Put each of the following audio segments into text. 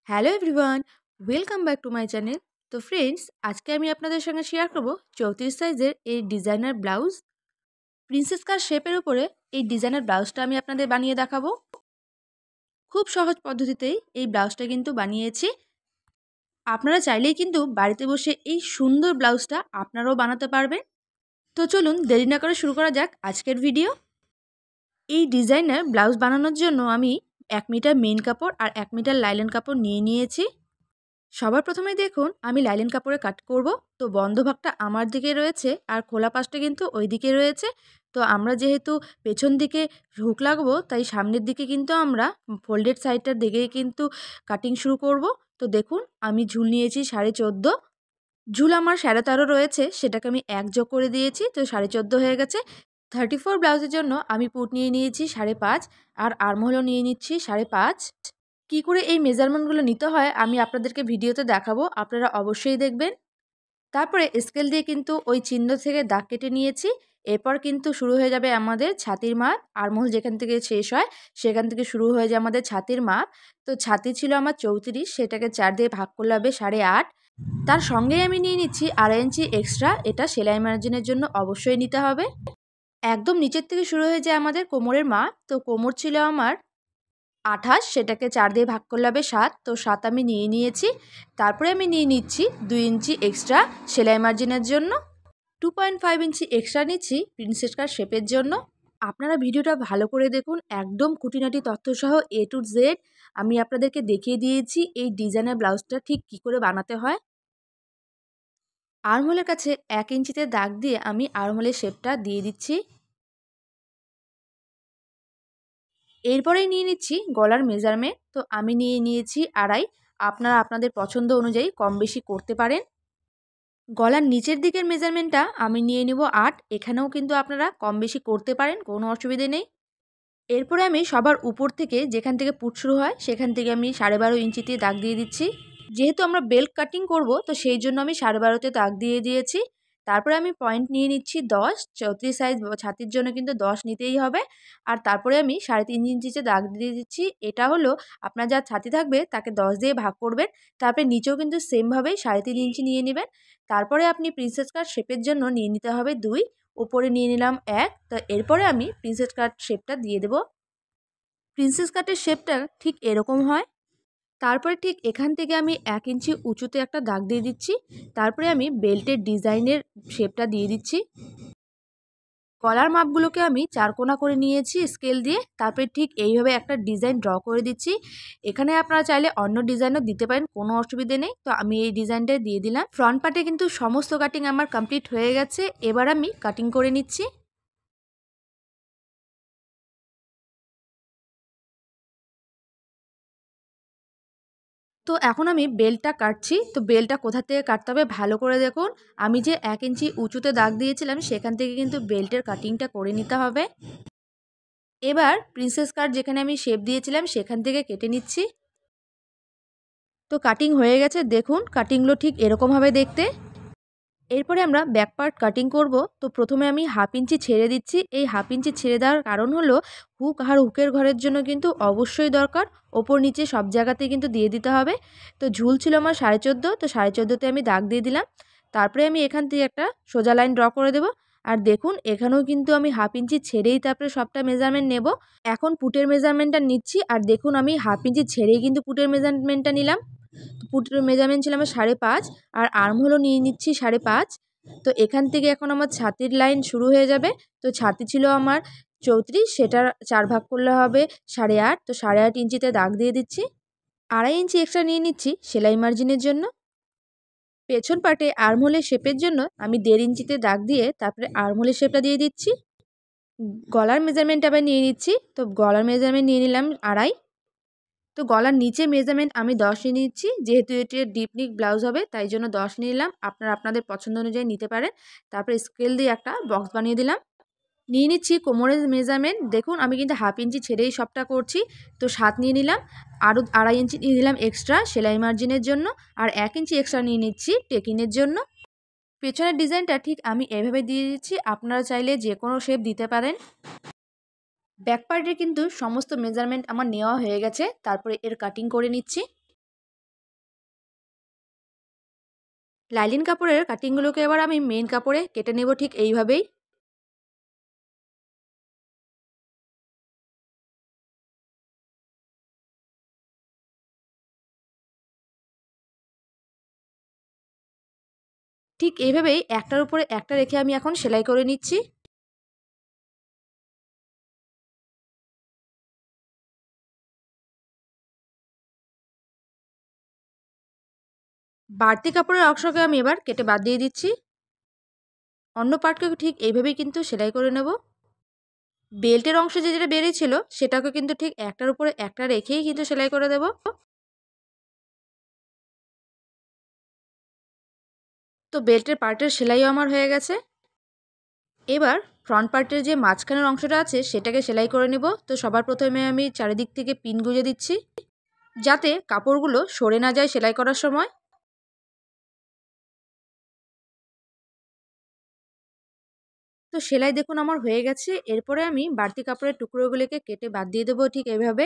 Hello everyone, welcome back to my channel. তো friends, আজকে আমি আপনাদের সঙ্গে শেয়ার করব 34 সাইজের এই ডিজাইনার ব্লাউজ। প্রিন্সেস কাট শেপের উপরে এই ডিজাইনার ব্লাউজটা আমি আপনাদের বানিয়ে দেখাবো। খুব সহজ পদ্ধতিতেই এই ব্লাউজটা কিন্তু বানিয়েছি। আপনারা চাইলেই কিন্তু বাড়িতে বসে এই সুন্দর ব্লাউজটা আপনারাও বানাতে পারবেন। তো চলুন দেরি না করে শুরু করা যাক আজকের ভিডিও। এই ডিজাইনার ব্লাউজ বানানোর জন্য আমি 1 মিটার মেইন কাপড় আর 1 মিটার লাইলন কাপড় নিয়ে নিয়েছি। সবার প্রথমে দেখুন আমি লাইলন কাপড়ে কাট করব। তো বন্ধ ভাগটা আমার দিকে রয়েছে আর খোলা পাশটা কিন্তু ওই দিকে রয়েছে। তো আমরা যেহেতু পেছন দিকে হুক লাগবো, তাই সামনের দিকে কিন্তু আমরা ফোল্ডেড সাইডটার দিকে কিন্তু কাটিং শুরু করব। তো দেখুন আমি ঝুল নিয়েছি 14.5। ঝুল আমার 13.5 রয়েছে, সেটাকে আমি 1 যোগ করে দিয়েছি, তো 14.5 হয়ে গেছে। 34 ব্লাউজের জন্য আমি পুট নিয়ে নিয়েছি 5.5 আর আর্মহোলও নিয়ে নিচ্ছি 5.5। কি করে এই মেজারমেন্টগুলো নিতে হয় আমি আপনাদেরকে ভিডিওতে দেখাবো, আপনারা অবশ্যই দেখবেন। তারপরে স্কেল দিয়ে কিন্তু ওই চিহ্ন থেকে দাগ কেটে নিয়েছি। এরপর কিন্তু শুরু হয়ে যাবে আমাদের ছাতির মাপ। আর্মহোল যেখান থেকে শেষ হয় সেখান থেকে শুরু হয়ে যায় আমাদের ছাতির মাপ। তো ছাতি ছিল আমার 34, সেটাকে 4 দিয়ে ভাগ করলে হবে 8.5। তার সঙ্গেই আমি নিয়ে নিচ্ছি 2.5 ইঞ্চি এক্সট্রা, এটা সেলাই মার্জিনের জন্য অবশ্যই নিতে হবে। একদম নিচের থেকে শুরু হয়ে যায় আমাদের কোমরের মাপ। তো কোমর ছিল আমার 28, সেটাকে 4 দিয়ে ভাগ করলে হবে 7, তো 7 আমি নিয়ে নিয়েছি। তারপরে আমি নিয়ে নিচ্ছি 2 ইঞ্চি এক্সট্রা সেলাই মার্জিনের জন্য। 2.5 ইঞ্চি এক্সট্রা নিচ্ছি প্রিন্সেস কাট শেপের জন্য। আপনারা ভিডিওটা ভালো করে দেখুন, একদম খুঁটিনাটি তথ্যসহ A to Z আমি আপনাদেরকে দেখিয়ে দিয়েছি এই ডিজাইনের ব্লাউজটা ঠিক কী করে বানাতে হয়। আর্মহোলের কাছে 1 ইঞ্চিতে দাগ দিয়ে আমি আর্মহোলের শেপটা দিয়ে দিচ্ছি। এরপরেই নিয়ে নিচ্ছি গলার মেজারমেন্ট। তো আমি নিয়ে নিয়েছি 2.5। আপনারা আপনাদের পছন্দ অনুযায়ী কম বেশি করতে পারেন। গলার নিচের দিকের মেজারমেন্টটা আমি নিয়ে নেব 8। এখানেও কিন্তু আপনারা কম বেশি করতে পারেন, কোনো অসুবিধে নেই। এরপরে আমি সবার উপর থেকে যেখান থেকে পুট শুরু হয় সেখান থেকে আমি 12.5 ইঞ্চিতে দাগ দিয়ে দিচ্ছি। যেহেতু আমরা বেল্ট কাটিং করব, তো সেই জন্য আমি 12.5তে দাগ দিয়ে দিয়েছি। তারপরে আমি পয়েন্ট নিয়ে নিচ্ছি 10। 34 সাইজ ছাতির জন্য কিন্তু 10 নিতেই হবে। আর তারপরে আমি 3.5 ইঞ্চিতে দাগ দিয়ে দিচ্ছি। এটা হলো আপনার যা ছাতি থাকবে তাকে 10 দিয়ে ভাগ করবেন। তারপরে নিচেও কিন্তু সেমভাবেই 3.5 ইঞ্চি নিয়ে নেবেন। তারপরে আপনি প্রিন্সেস কাট শেপের জন্য নিয়ে নিতে হবে 2, উপরে নিয়ে নিলাম 1। তো এরপরে আমি প্রিন্সেস কাট শেপটা দিয়ে দেব। প্রিন্সেস কাটের শেপটা ঠিক এরকম হয়। তারপরে ঠিক এখান থেকে আমি 1 ইঞ্চি উঁচুতে একটা দাগ দিয়ে দিচ্ছি। তারপরে আমি বেল্টের ডিজাইনের শেপটা দিয়ে দিচ্ছি। গলার মাপগুলোকে আমি 4 কোণা করে নিয়েছি স্কেল দিয়ে। তারপরে ঠিক এইভাবে একটা ডিজাইন ড্র করে দিচ্ছি। এখানে আপনারা চাইলে অন্য ডিজাইনও দিতে পারেন, কোনো অসুবিধে নেই। তো আমি এই ডিজাইনটাই দিয়ে দিলাম। ফ্রন্ট পার্টে কিন্তু সমস্ত কাটিং আমার কমপ্লিট হয়ে গেছে। এবার আমি কাটিং করে নিচ্ছি। তো এখন আমি বেল্টটা কাটছি। তো বেল্টটা কোথা থেকে কাটতে হবে ভালো করে দেখুন। আমি যে 1 ইঞ্চি উঁচুতে দাগ দিয়েছিলাম সেখান থেকে কিন্তু বেল্টের কাটিংটা করে নিতে হবে। এবার প্রিন্সেস কাট যেখানে আমি শেপ দিয়েছিলাম সেখান থেকে কেটে নিচ্ছি। তো কাটিং হয়ে গেছে, দেখুন কাটিংগুলো ঠিক এরকম হবে দেখতে। এরপরে আমরা ব্যাক পার্ট কাটিং করব। তো প্রথমে আমি 1/2 ইঞ্চি ছেড়ে দিচ্ছি। এই 1/2 ইঞ্চি ছেড়ে দেওয়ার কারণ হলো হুক আর হুকের ঘরের জন্য কিন্তু অবশ্যই দরকার, ওপর নিচে সব জায়গাতেই কিন্তু দিয়ে দিতে হবে। তো ঝুল ছিল আমার 14.5, তো 14.5তে আমি দাগ দিয়ে দিলাম। তারপরে আমি এখান থেকে একটা সোজা লাইন ড্র করে দেব। আর দেখুন এখানেও কিন্তু আমি 1/2 ইঞ্চি ছেড়েই তারপরে সবটা মেজারমেন্ট নেব। এখন পুটের মেজারমেন্টটা নিচ্ছি। আর দেখুন আমি 1/2 ইঞ্চি ছেড়েই কিন্তু পুটের মেজারমেন্টটা নিলাম। পুটের মেজারমেন্ট ছিল আমার 5.5 আর আর্মহোলও নিয়ে নিচ্ছি 5.5। তো এখান থেকে এখন আমার ছাতির লাইন শুরু হয়ে যাবে। তো ছাতি ছিল আমার 34, সেটার 4 ভাগ করলে হবে 8.5। তো 8.5 ইঞ্চিতে দাগ দিয়ে দিচ্ছি। 2.5 ইঞ্চি এক্সট্রা নিয়ে নিচ্ছি সেলাই মার্জিনের জন্য। পেছন পাটে আর্মহোলের শেপের জন্য আমি 1.5 ইঞ্চিতে দাগ দিয়ে তারপরে আর্মহোলের শেপটা দিয়ে দিচ্ছি। গলার মেজারমেন্ট আবার নিয়ে নিচ্ছি। তো গলার মেজারমেন্ট নিয়ে নিলাম 2.5। তো গলার নিচে মেজারমেন্ট আমি 10 নিয়ে নিচ্ছি, যেহেতু এটি ডিপ নেক ব্লাউজ হবে তাই জন্য 10 নিয়ে নিলাম। আপনারা আপনাদের পছন্দ অনুযায়ী নিতে পারেন। তারপরে স্কেল দিয়ে একটা বক্স বানিয়ে দিলাম। নিয়ে নিচ্ছি কোমরের মেজারমেন্ট। দেখুন আমি কিন্তু 1/2 ইঞ্চি ছেড়েই সবটা করছি। তো 7 নিয়ে নিলাম। আরও 2.5 ইঞ্চি নিয়ে নিলাম এক্সট্রা সেলাই মার্জিনের জন্য। আর 1 ইঞ্চি এক্সট্রা নিয়ে নিচ্ছি টেকিনের জন্য। পেছনের ডিজাইনটা ঠিক আমি এভাবে দিয়ে দিচ্ছি, আপনারা চাইলে যে কোনো শেপ দিতে পারেন। ব্যাক পার্টে কিন্তু সমস্ত মেজারমেন্ট আমার নেওয়া হয়ে গেছে। তারপরে এর কাটিং করে নিচ্ছি। লাইলিন কাপড়ের কাটিংগুলোকে এবার আমি মেন কাপড়ে কেটে নেব ঠিক এইভাবেই। ঠিক এইভাবেই একটার উপরে একটা রেখে আমি এখন সেলাই করে নিচ্ছি। বাড়তি কাপড়ের অংশকে আমি এবার কেটে বাদ দিয়ে দিচ্ছি। অন্য পার্টকে ঠিক এইভাবেই কিন্তু সেলাই করে নেব। বেল্টের অংশ যেটা বেরিয়েছিল সেটাকে কিন্তু ঠিক একটার উপরে একটা রেখেই কিন্তু সেলাই করে দেব। তো বেল্টের পার্টের সেলাইও আমার হয়ে গেছে। এবার ফ্রন্ট পার্টের যে মাঝখানের অংশটা আছে সেটাকে সেলাই করে নেব। তো সবার প্রথমে আমি চারিদিক থেকে পিন গুঁজে দিচ্ছি, যাতে কাপড়গুলো সরে না যায় সেলাই করার সময়। তো সেলাই দেখুন আমার হয়ে গেছে। এরপরে আমি বাড়তি কাপড়ের টুকরোগুলোকে কেটে বাদ দিয়ে দেবো ঠিক এভাবে।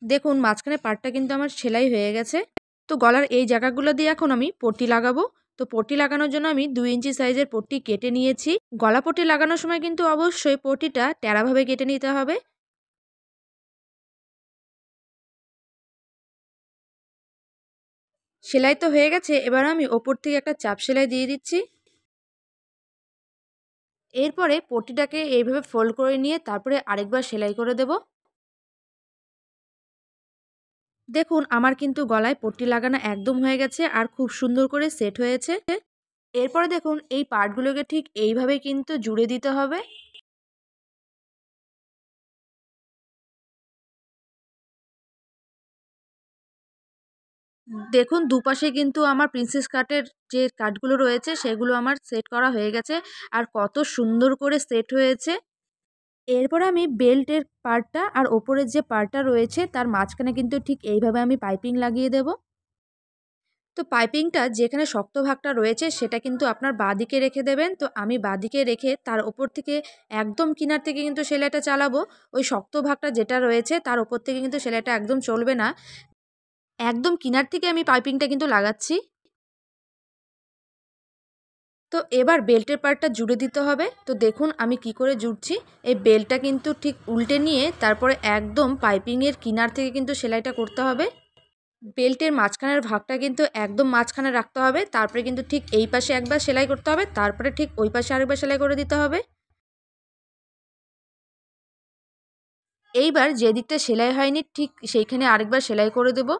দেখুন মাঝখানে পার্টটা কিন্তু আমার সেলাই হয়ে গেছে। তো গলার এই জায়গাগুলো দিয়ে এখন আমি পট্টি লাগাবো। তো পট্টি লাগানোর জন্য আমি 2 ইঞ্চি সাইজের পট্টি কেটে নিয়েছি। গলা পট্টি লাগানোর সময় কিন্তু অবশ্যই পট্টিটা টেড়াভাবে কেটে নিতে হবে। সেলাই তো হয়ে গেছে, এবার আমি ওপর থেকে একটা চাপ সেলাই দিয়ে দিচ্ছি। এরপরে পট্টিটাকে এইভাবে ফোল্ড করে নিয়ে তারপরে আরেকবার সেলাই করে দেব। দেখুন আমার কিন্তু গলায় পট্টি লাগানো একদম হয়ে গেছে আর খুব সুন্দর করে সেট হয়েছে। এরপরে দেখুন এই পার্টগুলোকে ঠিক এইভাবে কিন্তু জুড়ে দিতে হবে। দেখুন দুপাশে কিন্তু আমার প্রিন্সেস কাটের যে কাটগুলো রয়েছে সেগুলো আমার সেট করা হয়ে গেছে আর কত সুন্দর করে সেট হয়েছে। এরপর আমি বেল্টের পার্টটা আর ওপরের যে পার্টটা রয়েছে তার মাঝখানে কিন্তু ঠিক এইভাবে আমি পাইপিং লাগিয়ে দেব। তো পাইপিংটা যেখানে শক্ত ভাগটা রয়েছে সেটা কিন্তু আপনার বাঁদিকে রেখে দেবেন। তো আমি বাঁদিকে রেখে তার ওপর থেকে একদম কিনার থেকে কিন্তু সেলাইটা চালাবো। ওই শক্ত ভাগটা যেটা রয়েছে তার ওপর থেকে কিন্তু সেলাইটা একদম চলবে না। একদম কিনার থেকে আমি পাইপিংটা কিন্তু লাগাচ্ছি। তো এবার বেল্টের পার্টটা জুড়ে দিতে হবে। তো দেখুন আমি কি করে জুড়ছি। এই বেল্টটা কিন্তু ঠিক উল্টে নিয়ে তারপরে একদম পাইপিংয়ের কিনার থেকে কিন্তু সেলাইটা করতে হবে। বেল্টের মাঝখানের ভাগটা কিন্তু একদম মাঝখানে রাখতে হবে। তারপরে কিন্তু ঠিক এই পাশে একবার সেলাই করতে হবে, তারপরে ঠিক ওই পাশে আরেকবার সেলাই করে দিতে হবে। এইবার যে দিকটা সেলাই হয়নি ঠিক সেইখানে আরেকবার সেলাই করে দেব।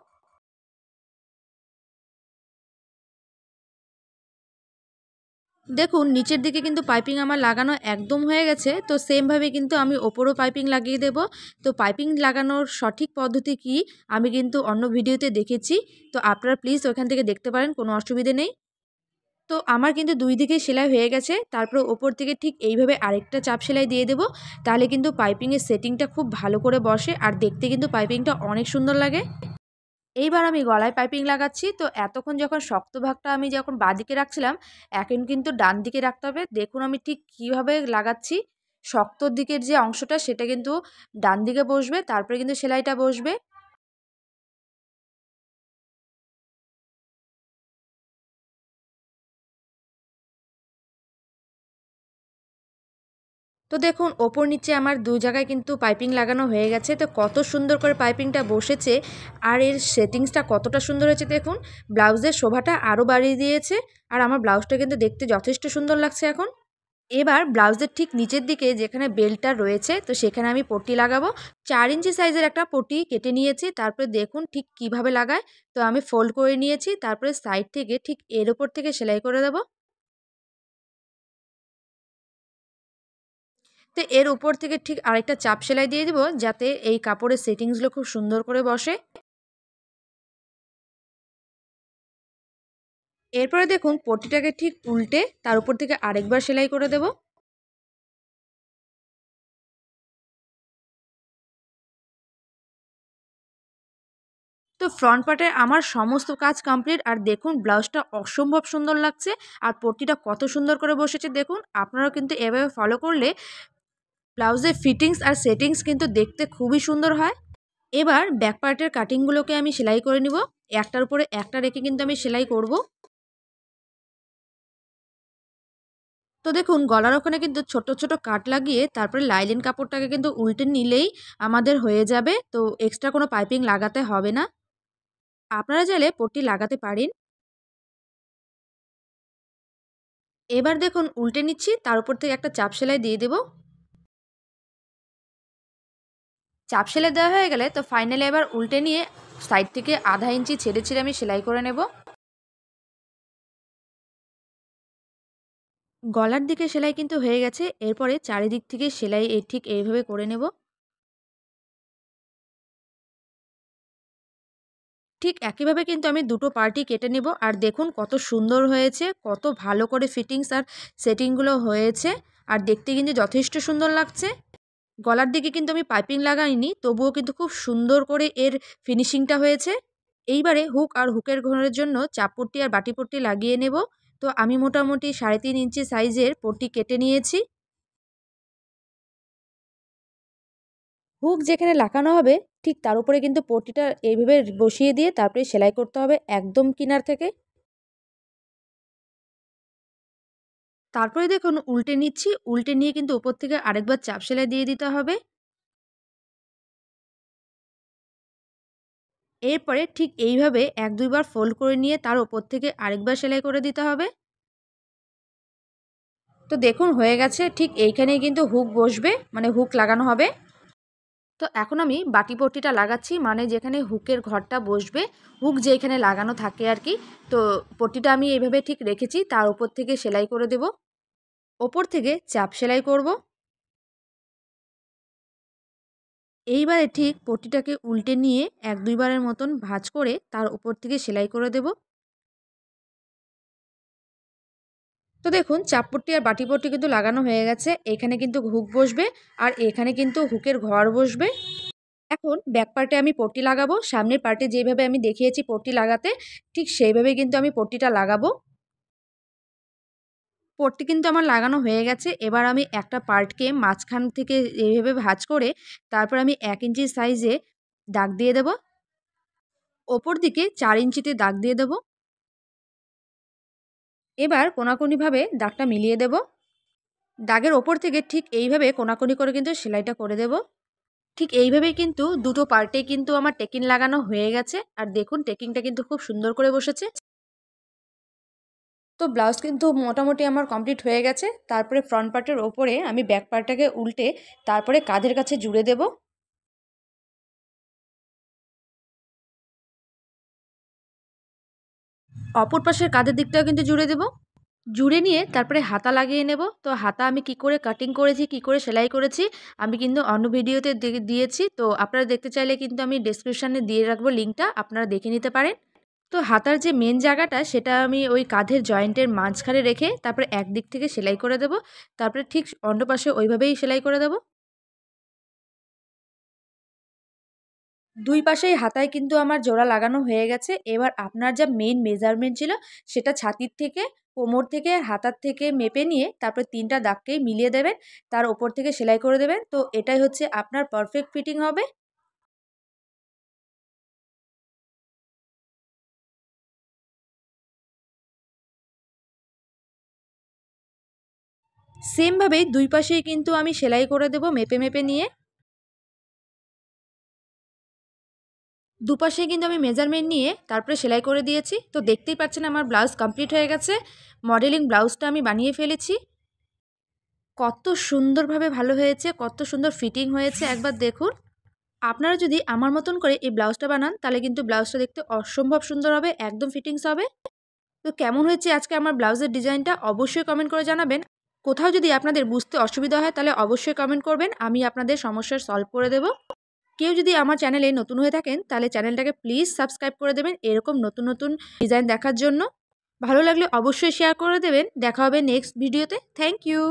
দেখুন নিচের দিকে কিন্তু পাইপিং আমার লাগানো একদম হয়ে গেছে। তো সেমভাবে কিন্তু আমি ওপরও পাইপিং লাগিয়ে দেব। তো পাইপিং লাগানোর সঠিক পদ্ধতি কি আমি কিন্তু অন্য ভিডিওতে দেখেছি। তো আপনারা প্লিজ ওখান থেকে দেখতে পারেন, কোনো অসুবিধে নেই। তো আমার কিন্তু দুই দিকেই সেলাই হয়ে গেছে। তারপরে ওপর থেকে ঠিক এইভাবে আরেকটা চাপ সেলাই দিয়ে দেব। তাহলে কিন্তু পাইপিংয়ের সেটিংটা খুব ভালো করে বসে আর দেখতে কিন্তু পাইপিংটা অনেক সুন্দর লাগে। এইবার আমি গলায় পাইপিং লাগাচ্ছি। তো এতক্ষণ যখন শক্ত ভাগটা আমি যখন বাঁদিকে রাখছিলাম, এখন কিন্তু ডান দিকে রাখতে হবে। দেখুন আমি ঠিক কীভাবে লাগাচ্ছি। শক্তর দিকের যে অংশটা সেটা কিন্তু ডান দিকে বসবে, তারপরে কিন্তু সেলাইটা বসবে। তো দেখুন ওপর নিচে আমার দু জায়গায় কিন্তু পাইপিং লাগানো হয়ে গেছে। তো কত সুন্দর করে পাইপিংটা বসেছে আর এর সেটিংসটা কতটা সুন্দর হয়েছে দেখুন। ব্লাউজের শোভাটা আরও বাড়িয়ে দিয়েছে আর আমার ব্লাউজটা কিন্তু দেখতে যথেষ্ট সুন্দর লাগছে এখন। এবার ব্লাউজের ঠিক নিচের দিকে যেখানে বেল্টটা রয়েছে তো সেখানে আমি পট্টি লাগাবো। 4 ইঞ্চি সাইজের একটা পট্টি কেটে নিয়েছি। তারপরে দেখুন ঠিক কিভাবে লাগায়। তো আমি ফোল্ড করে নিয়েছি, তারপরে সাইড থেকে ঠিক এর ওপর থেকে সেলাই করে দেবো। তো এর উপর থেকে ঠিক আরেকটা চাপ সেলাই দিয়ে দিব, যাতে এই কাপড়ের সেটিংসগুলো খুব সুন্দর করে বসে। এরপরে দেখুন পট্টিটাকে ঠিক উল্টে তার উপর থেকে আরেকবার সেলাই করে দেব। তো ফ্রন্ট পার্টে আমার সমস্ত কাজ কমপ্লিট আর দেখুন ব্লাউজটা অসম্ভব সুন্দর লাগছে আর পট্টিটা কত সুন্দর করে বসেছে দেখুন। আপনারাও কিন্তু এভাবে ফলো করলে ব্লাউজের ফিটিংস আর সেটিংস কিন্তু দেখতে খুবই সুন্দর হয়। এবার ব্যাক পার্টের কাটিংগুলোকে আমি সেলাই করে নিব। একটার উপরে একটা রেখে কিন্তু আমি সেলাই করব। তো দেখুন গলার ওখানে কিন্তু ছোট ছোট কাট লাগিয়ে তারপরে লাইলিন কাপড়টাকে কিন্তু উল্টে নিলেই আমাদের হয়ে যাবে। তো এক্সট্রা কোনো পাইপিং লাগাতে হবে না। আপনারা চাইলে পট্টি লাগাতে পারেন। এবার দেখুন উল্টে নিচ্ছি, তার উপর থেকে একটা চাপ সেলাই দিয়ে দেব। চাপ সেলাই দেওয়া হয়ে গেলে তো ফাইনালি এবার উল্টে নিয়ে সাইড থেকে আধা ইঞ্চি ছেড়ে ছেড়ে আমি সেলাই করে নেব। গলার দিকে সেলাই কিন্তু হয়ে গেছে। এরপরে চারিদিক থেকে সেলাই ঠিক এইভাবে করে নেব। ঠিক একইভাবে কিন্তু আমি দুটো পার্টই কেটে নেব। আর দেখুন কত সুন্দর হয়েছে, কত ভালো করে ফিটিংস আর সেটিংগুলো হয়েছে, আর দেখতে কিন্তু যথেষ্ট সুন্দর লাগছে। গলার দিকে কিন্তু আমি পাইপিং লাগাইনি, তবুও কিন্তু খুব সুন্দর করে এর ফিনিশিংটা হয়েছে। এইবারে হুক আর হুকের ঘরের জন্য চাপ পট্টি আর বাটি পট্টি লাগিয়ে নেব। তো আমি মোটামুটি 3.5 ইঞ্চি সাইজের পট্টি কেটে নিয়েছি। হুক যেখানে লাগানো হবে ঠিক তার উপরে কিন্তু পট্টিটা এইভাবে বসিয়ে দিয়ে তারপরে সেলাই করতে হবে একদম কিনার থেকে। তারপরে দেখুন উল্টে নিচ্ছি, উল্টে নিয়ে কিন্তু উপর থেকে আরেকবার চাপ সেলাই দিয়ে দিতে হবে। এরপরে ঠিক এইভাবে 1-2 বার ফোল্ড করে নিয়ে তার উপর থেকে আরেকবার সেলাই করে দিতে হবে। তো দেখুন হয়ে গেছে, ঠিক এইখানেই কিন্তু হুক বসবে, মানে হুক লাগানো হবে। তো এখন আমি বাটি পট্টিটা লাগাচ্ছি, মানে যেখানে হুকের ঘরটা বসবে, হুক যেখানে লাগানো থাকে আর কি। তো পট্টিটা আমি এইভাবে ঠিক রেখেছি, তার উপর থেকে সেলাই করে দেব। ওপর থেকে চাপ সেলাই করব। এইবারে ঠিক পট্টিটাকে উল্টে নিয়ে 1-2 বারের মতন ভাঁজ করে তার উপর থেকে সেলাই করে দেব। তো দেখুন চাপ পট্টি আর বাটি পট্টি কিন্তু লাগানো হয়ে গেছে। এখানে কিন্তু হুক বসবে আর এখানে কিন্তু হুকের ঘর বসবে। এখন ব্যাক পার্টে আমি পট্টি লাগাবো। সামনের পার্টে যেভাবে আমি দেখিয়েছি পট্টি লাগাতে, ঠিক সেইভাবেই কিন্তু আমি পট্টিটা লাগাবো। পট্টি কিন্তু আমার লাগানো হয়ে গেছে। এবার আমি একটা পার্টকে মাঝখান থেকে এইভাবে ভাঁজ করে তারপর আমি 1 ইঞ্চি সাইজে দাগ দিয়ে দেব। ওপর দিকে 4 ইঞ্চিতে দাগ দিয়ে দেব। এবার কোনাকুনিভাবে দাগটা মিলিয়ে দেব। দাগের ওপর থেকে ঠিক এইভাবে কোনাকুনি করে কিন্তু সেলাইটা করে দেব। ঠিক এইভাবেই কিন্তু দুটো পার্টে কিন্তু আমার টেকিং লাগানো হয়ে গেছে। আর দেখুন টেকিংটা কিন্তু খুব সুন্দর করে বসেছে। তো ব্লাউজ কিন্তু মোটামুটি আমার কমপ্লিট হয়ে গেছে। তারপরে ফ্রন্ট পার্টের ওপরে আমি ব্যাক পার্টটাকে উল্টে তারপরে কাঁধের কাছে জুড়ে দেব। অপর পাশের কাঁধের দিকটাও কিন্তু জুড়ে দেব। জুড়ে নিয়ে তারপরে হাতা লাগিয়ে নেব। তো হাতা আমি কি করে কাটিং করেছি, কি করে সেলাই করেছি আমি কিন্তু অন্য ভিডিওতে দিয়েছি। তো আপনারা দেখতে চাইলে কিন্তু আমি ডেসক্রিপশানে দিয়ে রাখবো লিঙ্কটা, আপনারা দেখে নিতে পারেন। তো হাতার যে মেন জায়গাটা সেটা আমি ওই কাঁধের জয়েন্টের মাঝখানে রেখে তারপরে একদিক থেকে সেলাই করে দেব। তারপরে ঠিক অন্য পাশে ওইভাবেই সেলাই করে দেব। দুই পাশেই হাতায় কিন্তু আমার জোড়া লাগানো হয়ে গেছে। এবার আপনার যা মেইন মেজারমেন্ট ছিল সেটা ছাতির থেকে, কোমর থেকে, হাতার থেকে মেপে নিয়ে তারপরে 3টা দাগকেই মিলিয়ে দেবেন, তার ওপর থেকে সেলাই করে দেবেন। তো এটাই হচ্ছে আপনার পারফেক্ট ফিটিং হবে। সেমভাবেই দুই পাশেই কিন্তু আমি সেলাই করে দেব মেপে মেপে নিয়ে। দুপাশে কিন্তু আমি মেজারমেন্ট নিয়ে তারপরে সেলাই করে দিয়েছি। তো দেখতেই পাচ্ছেন আমার ব্লাউজ কমপ্লিট হয়ে গেছে। মডেলিং ব্লাউজটা আমি বানিয়ে ফেলেছি। কত সুন্দরভাবে ভালো হয়েছে, কত সুন্দর ফিটিং হয়েছে একবার দেখুন। আপনারা যদি আমার মতন করে এই ব্লাউজটা বানান তাহলে কিন্তু ব্লাউজটা দেখতে অসম্ভব সুন্দর হবে, একদম ফিটিংস হবে। তো কেমন হয়েছে আজকে আমার ব্লাউজের ডিজাইনটা অবশ্যই কমেন্ট করে জানাবেন। কোথাও যদি আপনাদের বুঝতে অসুবিধা হয় তাহলে অবশ্যই কমেন্ট করবেন, আমি আপনাদের সমস্যার সলভ করে দেব। কেউ যদি আমার চ্যানেলে নতুন হয়ে থাকেন তাহলে চ্যানেলটাকে প্লিজ সাবস্ক্রাইব করে দেবেন এরকম নতুন নতুন ডিজাইন দেখার জন্য। ভালো লাগলে অবশ্যই শেয়ার করে দেবেন। দেখা হবে নেক্সট ভিডিওতে। Thank you.